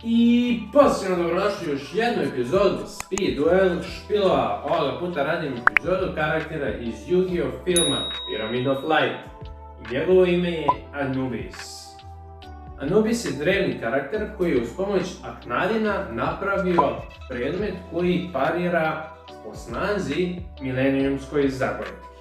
I pozitivno dobrodošli u još jednu epizodu Speed Duel špilova. Ovoga puta radim epizodu karaktera iz Yu-Gi-Oh filma Pyramid of Light. I njegovo ime je Anubis. Anubis je drevni karakter koji je uz pomoć Aknadina napravio predmet koji parira po snazi milenijumskoj zagonetki.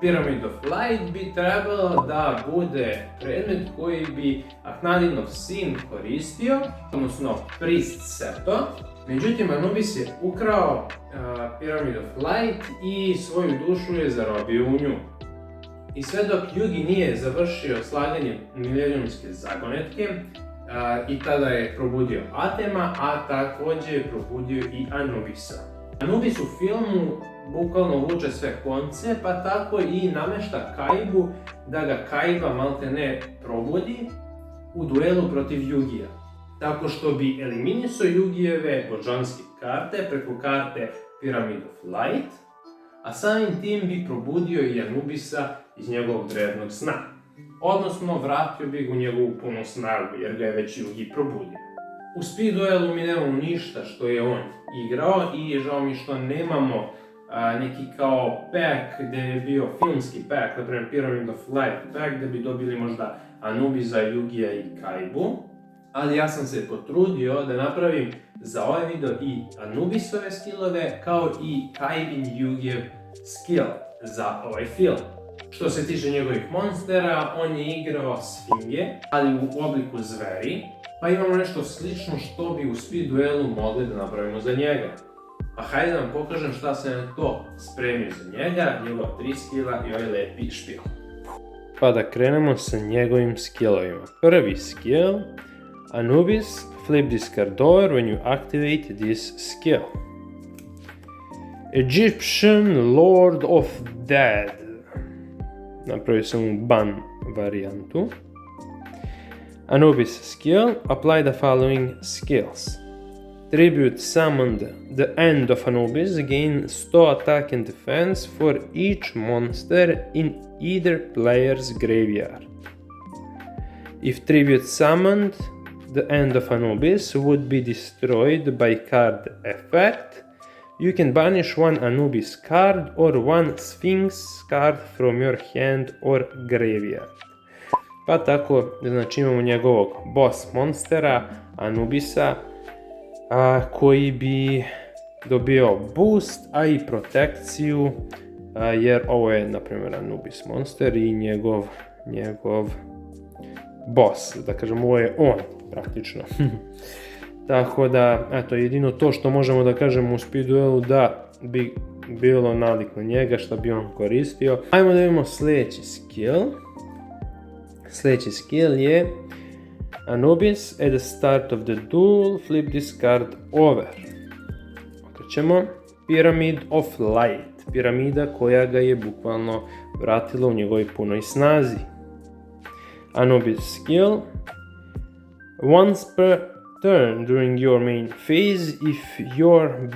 Pyramid of Light bi trebalo da bude predmet koji bi Aknadinov sin koristio, odnosno Priest Seto. Međutim, Anubis je ukrao Pyramid of Light i svoju dušu je zarobio u nju. I sve dok Yugi nije završio slaganje milenijumske zagonetke, i tada je probudio Atema, a također je probudio i Anubisa. Anubis u filmu bukvalno vuče sve konce, pa tako i namešta Kaibu da ga Kaiba maltene probudi u duelu protiv Yugija. Tako što bi eliminisao Yugijeve božanske karte preko karte Pyramid of Light, a samim tim bi probudio i Anubisa iz njegovog drevnog sna. Odnosno, vratio bi ga u njegovu punu snagu, jer ga je već Yugi probudio. U Speed Duelu mi nemamo ništa što je on igrao i žao mi što nemamo neki kao pack gdje je bio filmski pack, na primjer Pyramid of Light pack, gdje bi dobili možda Anubisa, Yugija i Kaibu. Ali ja sam se potrudio da napravim za ovaj video i Anubisove skillove kao i Kaibin Yugijev skill za ovaj film. Što se tiče njegovih monstera, on je igrao sfinge, ali u obliku zveri, pa imamo nešto slično što bi u Speed Duelu mogli da napravimo za njega. Pa hajde da vam pokažem šta sam na to spremio za njega, njegova 3 skilla i ovaj lepi špil. Pa da krenemo sa njegovim skillovima. Prvi skill, Anubis, flip this card over when you activate this skill. Egyptian Lord of Dead. Napravio sam u ban varijantu. Anubis skill, apply the following skills. Tribute summoned the end of Anubis, gain 100 attack and defense for each monster in either player's graveyard. If tribute summoned, the end of Anubis would be destroyed by card effect. You can banish one Anubis card or one Sphinx card from your hand or graveyard. Pa tako, znači imamo njegovog boss monstera, Anubisa, koji bi dobio boost, a i protekciju, jer ovo je, na primjer, Anubis monster i njegov boss, da kažem, ovo je on, praktično. Tako da, eto, jedino to što možemo da kažemo u Speed Duelu da bi bilo nalik na njega, što bi on koristio. Ajmo da vidimo sljedeći skill. Sljedeći skill je Anubis, at the start of the duel, flip this card over. Okrećemo Pyramid of Light, piramida koja ga je bukvalno vratila u njegovoj punoj snazi. Anubis skill, once per turn during your main phase, if your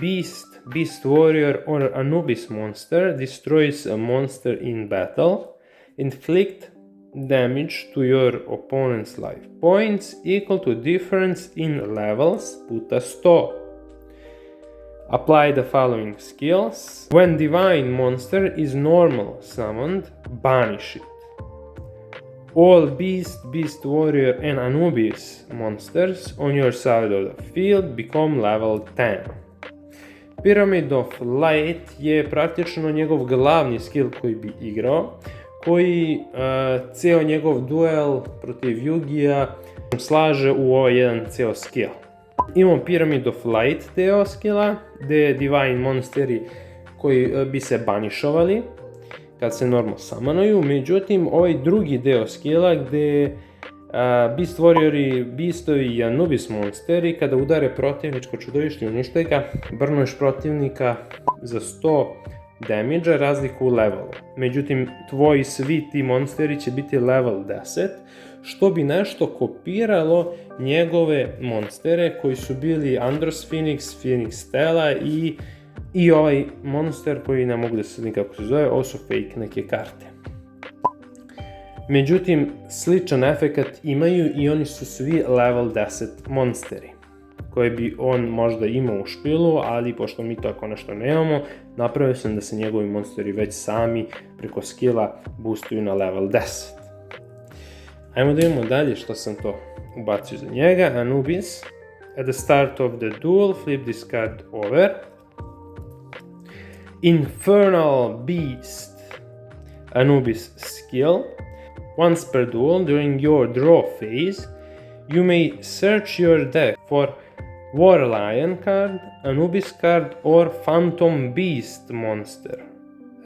beast warrior or Anubis monster destroys a monster in battle, inflict damage to your opponent's life points equal to difference in levels puta 100. Apply the following skills. When divine monster is normal summoned, banish it. All beast warrior and Anubis monsters on your side of the field become level 10. Pyramid of Light je praktično njegov glavni skill koji bi igrao, koji ceo njegov duel protiv Yugija slaže u ovaj jedan ceo skill. Imamo Pyramid of Light deo skilla, gdje divine monsteri koji bi se banišovali kad se normal summonuju, međutim ovaj drugi deo skilla gdje beast warriori, beastovi i Anubis monsteri kada udare protivničko čudovište i unište ga, brnuješ protivnika za 100 damage, razliku u levelu. Međutim, tvoji svi ti monsteri će biti level 10, što bi nešto kopiralo njegove monstere koji su bili Andros Phoenix, Phoenix Stella i ovaj monster koji ne mogu da se nikako se zove, ovo su fake neke karte. Međutim, sličan efekat imaju i oni su svi level 10 monsteri. koje bi on možda imao u špilu, ali pošto mi tako nešto nemamo, napravio sam da se njegovi monsteri već sami preko skilla boostuju na level 10. Ajmo da vidimo dalje što sam to ubacio za njega. Anubis. At the start of the duel, flip this card over. Infernal Beast. Anubis skill. Once per duel, during your draw phase, you may search your deck for War Lion card, Anubis card, or Phantom Beast monster.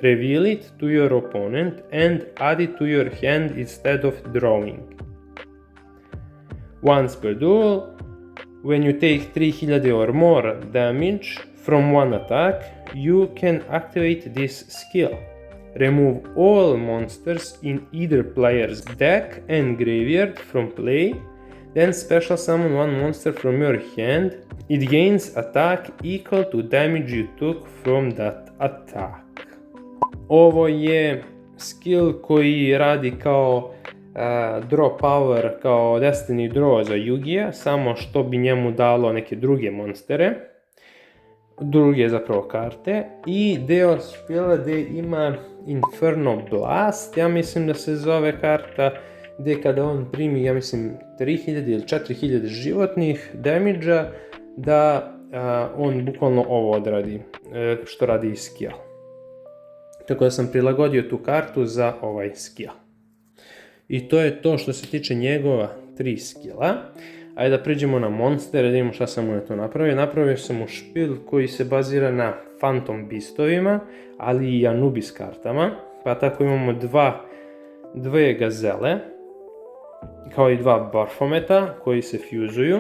Reveal it to your opponent and add it to your hand instead of drawing. Once per duel, when you take 3000 or more damage from one attack, you can activate this skill. Remove all monsters in either player's deck and graveyard from play, then special summon one monster from your hand. It gains attack equal to damage you took from that attack. Ovo je skill koji radi kao draw power, kao Destiny draw za Yu-Gi-Oh, samo što bi njemu dalo neke druge monstere, druge zapravo karte, i deo špila gde ima Inferno Blast, ja mislim da se zove karta, gde kada on primi, ja mislim, 3000 ili 4000 životnih damage-a, da on bukvalno ovo odradi, što radi i skill. Tako da sam prilagodio tu kartu za ovaj skill. I to je to što se tiče njegova 3 skilla. Ajde da priđemo na monster, da vidimo šta sam mu to napravio. Napravio sam mu špil koji se bazira na Phantom Beastovima, ali i Anubis kartama. Pa tako imamo dve gazele, kao i 2 Barfometa koji se fuzuju,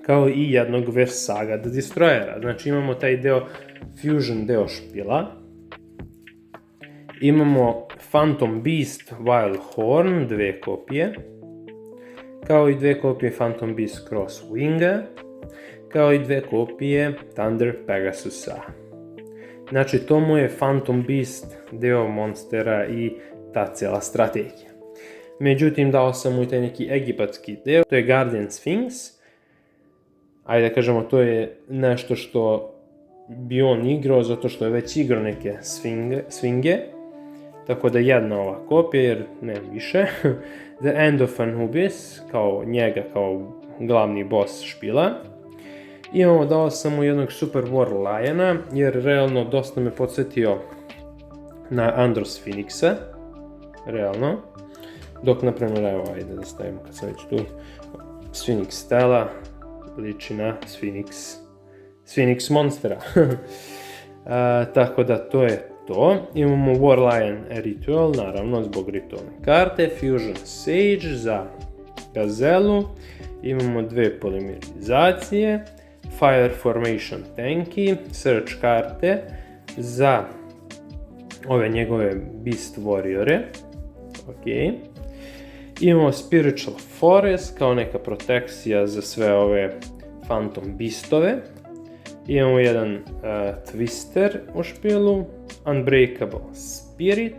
kao i jednog Versaga Destroyera. Znači imamo taj deo fusion deo špila. Imamo Phantom Beast Wild Horn, 2 kopije, kao i 2 kopije Phantom Beast Cross Winga, kao i 2 kopije Thunder Pegasusa. Znači to mu je Phantom Beast deo monstera i ta cijela strategija. Međutim, dao sam mu i taj neki egipatski deo, to je Guardian Sphinx. Ajde da kažemo, to je nešto što bi on igrao, zato što je već igrao neke swinge. Tako da jedna ova kopija, jer nema više. The End of Anubis, kao njega, kao glavni boss špila. Imamo, dao sam mu jednog Super War Liona, jer realno dosta me podsjetio na Andros Phoenixa. Realno. Dok, naprimjer, evo, ajde da stavimo kad sam već tu. Sphinx Stella liči na Sphinx monstera. Tako da to je to. Imamo War Lion Ritual, naravno zbog ritualne karte. Fusion Sage za gazelu. Imamo 2 polimerizacije. Fire Formation Tanki. Search karte za ove njegove Beast Warriore. Ok. Imamo Spiritual Forest kao neka protekcija za sve ove Phantom Beastove. Imamo jedan Twister u špilu, Unbreakable Spirit,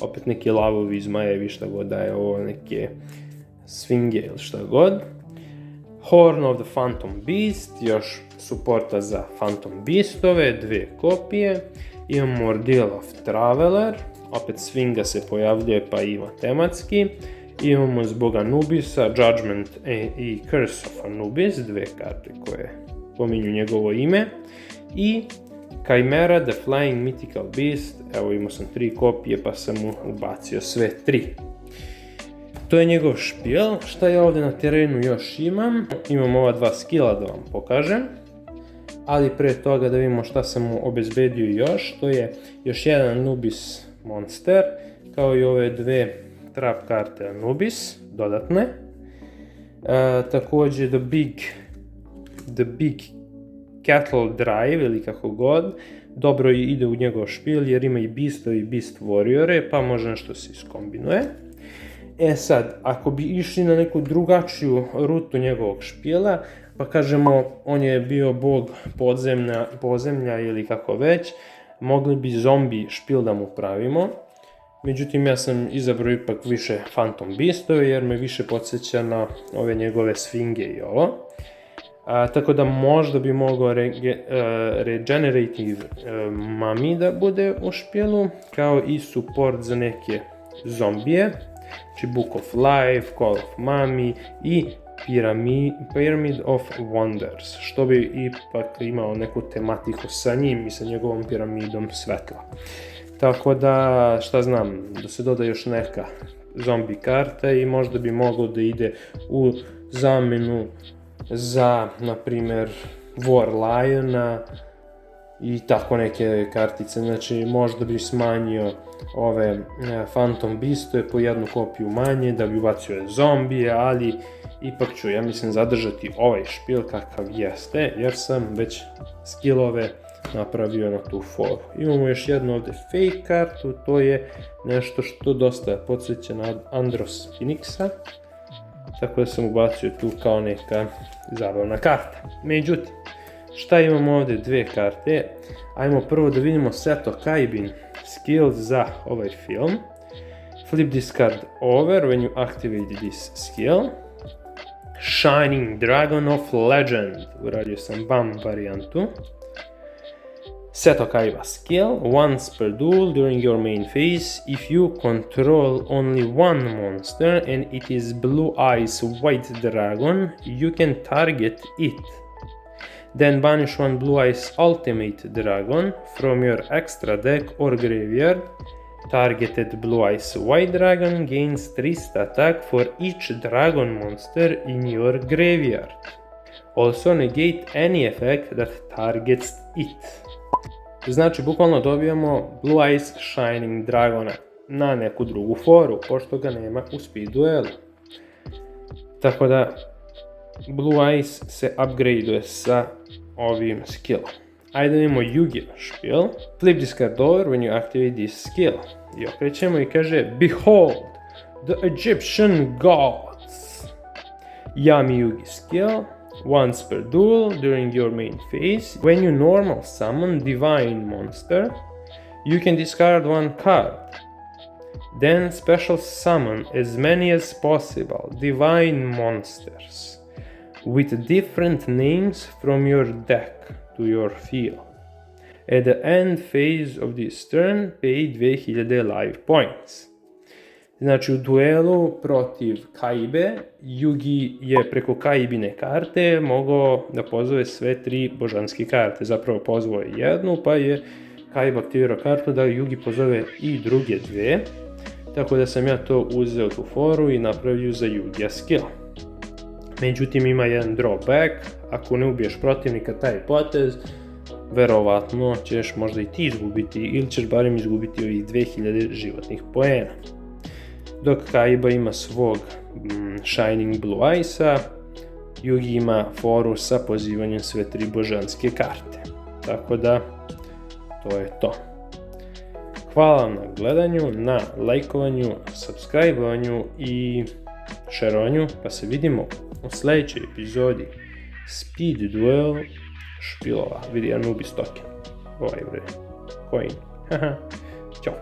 opet neki lavovi, zmajevi, šta god da je ovo, neke swinge ili šta god. Horn of the Phantom Beast, još suporta za Phantom Beastove, 2 kopije. Imamo Ordeal of Traveler, opet swinga se pojavljuje pa ima tematski. Imamo zbog Anubisa, Judgment i Curse of Anubis, 2 karte koje pominju njegovo ime. I Chimera, The Flying Mythical Beast, evo imao sam 3 kopije pa sam mu ubacio sve 3. To je njegov špil. Šta ja ovdje na terenu još imam? Imam ova 2 skilla da vam pokažem. Ali pre toga da vidimo šta sam mu obezbedio još. To je još jedan Anubis monster, kao i ove 2 trap karte Anubis, dodatne. Također The Big Cattle Drive ili kako god, dobro ide u njegov špil jer ima i Beasto i Beast Warriore, pa može nešto se iskombinuje. E sad, ako bi išli na neku drugačiju rutu njegovog špila, pa kažemo on je bio bog podzemlja ili kako već, mogli bi zombi špil da mu pravimo. Međutim, ja sam izabrao ipak više Phantom Beastove jer me više podsjeća na ove njegove swinge i ovo. Tako da možda bi mogao Regenerative Mummy da bude u špilu, kao i support za neke zombije, znači Book of Life, Call of Mummy i Pyramid of Wonders, što bi ipak imao neku tematiku sa njim i sa njegovom piramidom svetla. Tako da, šta znam, da se doda još neka zombi karta i možda bi moglo da ide u zamenu za, na primjer, War Liona i tako neke kartice. Znači, možda bi smanjio ove Phantom Beastove po jednu kopiju manje, da bi ubacio zombije, ali ipak ću, ja mislim, zadržati ovaj špil kakav jeste, jer sam već skillove napravio na tu foru. Imamo još jednu ovdje fake kartu, to je nešto što dosta podsjeća na Andros Phoenixa, tako da sam ubacio tu kao neka zabavna karta. Međutim, šta imamo ovdje dve karte? Ajmo prvo da vidimo Seto Kaiba skills za ovaj film. Flip this card over when you activate this skill. Shining Dragon of Legend, uradio sam BAM varijantu. Seto Kaiba skill, once per duel during your main phase, if you control only one monster and it is Blue Eyes White Dragon, you can target it. Then banish one Blue Eyes Ultimate Dragon from your extra deck or graveyard. Targeted Blue Eyes White Dragon gains 3 attack for each dragon monster in your graveyard. Also negate any effect that targets it. Znači, bukvalno dobijamo Blue Eyes Shining Dragona na neku drugu foru, pošto ga nema u speed duelu. Tako da, Blue Eyes se upgradeuje sa ovim skillom. Ajde da imamo Yugi špil. Flip this card over when you activate this skill. I okrećemo i kaže, Behold, the Egyptian gods. Yami Yugi skill. Once per duel during your main phase, when you normal summon Divine Monster, you can discard one card. Then special summon as many as possible Divine Monsters with different names from your deck to your field. At the end phase of this turn, pay 2000 life points. Znači, u duelu protiv Kaibe, Yugi je preko Kaibine karte mogao da pozove sve 3 božanske karte. Zapravo pozvao je jednu, pa je Kaiba aktivirao kartu da Yugi pozove i druge 2. Tako da sam ja to uzeo tu foru i napravio za Yugija skill. Međutim, ima jedan drawback. Ako ne ubiješ protivnika taj potez, verovatno ćeš možda i ti izgubiti, ili ćeš barem izgubiti ovih 2000 životnih poena. Dok Kaiba ima svog Shining Blue Eyesa, Yugi ima foru sa pozivanjem sve 3 božanske karte. Tako da, to je to. Hvala vam na gledanju, na lajkovanju, subscribeovanju i šerovanju, pa se vidimo u sljedećoj epizodi Speed Duel špilova. Vidi Anubis token. Ovaj bre. Coin. Haha. Ćao.